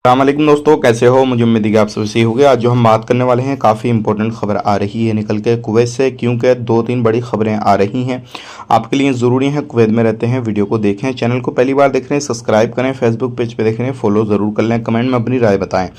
अस्सलामुअलैकुम दोस्तों, कैसे हो। मुझे उम्मीद है कि आप सब सही होंगे। आज जो हम बात करने वाले हैं, काफ़ी इंपॉर्टेंट खबर आ रही है निकल के कुवैत से, क्योंकि दो तीन बड़ी खबरें आ रही हैं आपके लिए ज़रूरी हैं। कुवैत में रहते हैं, वीडियो को देखें, चैनल को पहली बार देख रहे हैं सब्सक्राइब करें, फेसबुक पेज पे देख रहे हैं फॉलो ज़रूर कर लें, कमेंट में अपनी राय बताएं।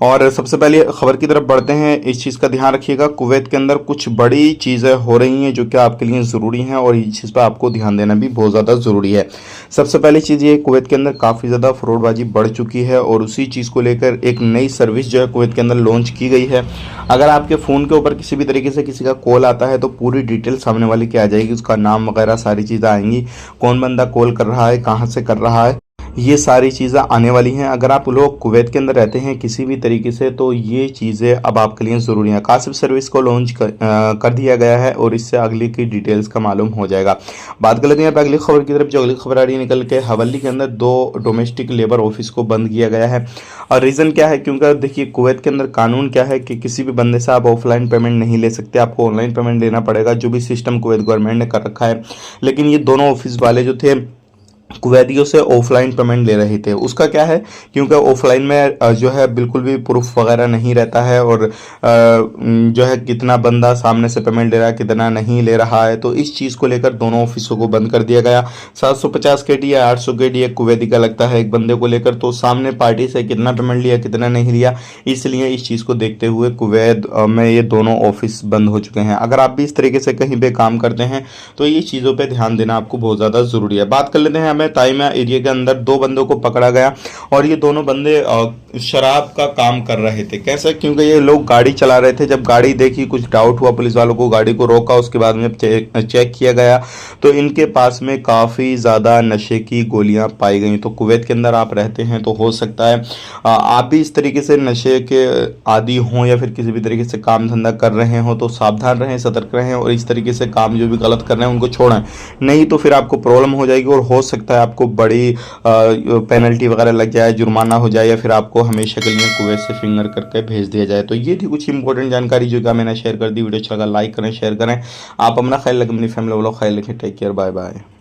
और सबसे पहले खबर की तरफ बढ़ते हैं। इस चीज़ का ध्यान रखिएगा, कुवैत के अंदर कुछ बड़ी चीज़ें हो रही हैं जो कि आपके लिए ज़रूरी हैं और इस चीज़ पर आपको ध्यान देना भी बहुत ज़्यादा ज़रूरी है। सबसे पहली चीज़ ये, कुवैत के अंदर काफ़ी ज़्यादा फ्रॉडबाजी बढ़ चुकी है और उसी चीज़ को लेकर एक नई सर्विस जो है कुवैत के अंदर लॉन्च की गई है। अगर आपके फ़ोन के ऊपर किसी भी तरीके से किसी का कॉल आता है तो पूरी डिटेल सामने वाले की आ जाएगी, उसका नाम वगैरह सारी चीज़ें आएंगी, कौन बंदा कॉल कर रहा है, कहाँ से कर रहा है, ये सारी चीज़ें आने वाली हैं। अगर आप लोग कुवैत के अंदर रहते हैं किसी भी तरीके से, तो ये चीज़ें अब आपके लिए ज़रूरी हैं। कासिफ सर्विस को लॉन्च कर दिया गया है और इससे अगली की डिटेल्स का मालूम हो जाएगा। बात कर लेते हैं अगली खबर की तरफ। जो अगली खबर आ रही है निकल के, हवेली के अंदर 2 डोमेस्टिक लेबर ऑफिस को बंद किया गया है। और रीज़न क्या है, क्योंकि देखिए कुवैत के अंदर कानून क्या है कि किसी भी बंदे से आप ऑफलाइन पेमेंट नहीं ले सकते, आपको ऑनलाइन पेमेंट लेना पड़ेगा, जो भी सिस्टम कुवैत गवर्नमेंट ने कर रखा है। लेकिन ये दोनों ऑफिस वाले जो थे कुवैतियों से ऑफलाइन पेमेंट ले रहे थे। उसका क्या है, क्योंकि ऑफलाइन में जो है बिल्कुल भी प्रूफ वगैरह नहीं रहता है और जो है कितना बंदा सामने से पेमेंट ले रहा है, कितना नहीं ले रहा है। तो इस चीज़ को लेकर दोनों ऑफिसों को बंद कर दिया गया। 750 KD या 800 KD एक कुवैती का लगता है एक बंदे को लेकर, तो सामने पार्टी से कितना पेमेंट लिया कितना नहीं लिया, इसलिए इस चीज़ को देखते हुए कुवैत में ये दोनों ऑफिस बंद हो चुके हैं। अगर आप भी इस तरीके से कहीं पे काम करते हैं तो ये चीज़ों पे ध्यान देना आपको बहुत ज़्यादा ज़रूरी है। बात कर लेते हैं, हमें ताइमा एरिया के अंदर 2 बंदों को पकड़ा गया और ये दोनों बंदे शराब का काम कर रहे थे। कैसे, क्योंकि ये लोग गाड़ी चला रहे थे, जब गाड़ी देखी कुछ डाउट हुआ, पुलिस वालों को गाड़ी को रोका, उसके बाद में चेक किया गया तो इनके पास में काफ़ी ज़्यादा नशे की गोलियां पाई गई। तो कुवैत के अंदर आप रहते हैं तो हो सकता है आप भी इस तरीके से नशे के आदी हों या फिर किसी भी तरीके से काम धंधा कर रहे हो, तो सावधान रहें, सतर्क रहें और इस तरीके से काम जो भी गलत कर रहे हैं उनको छोड़ें, नहीं तो फिर आपको प्रॉब्लम हो जाएगी और हो सकता है आपको बड़ी पेनल्टी वगैरह लग जाए, जुर्माना हो जाए या फिर आपको हमेशा के लिए कुवैत से फिंगर करके भेज दिया जाए। तो ये थी कुछ इंपॉर्टेंट जानकारी जो कि मैंने शेयर कर दी। वीडियो अच्छा लगा लाइक करें, शेयर करें। आप अपना ख्याल रखें, अपनी फैमिली वालों ख्याल रखें। Take care, bye bye.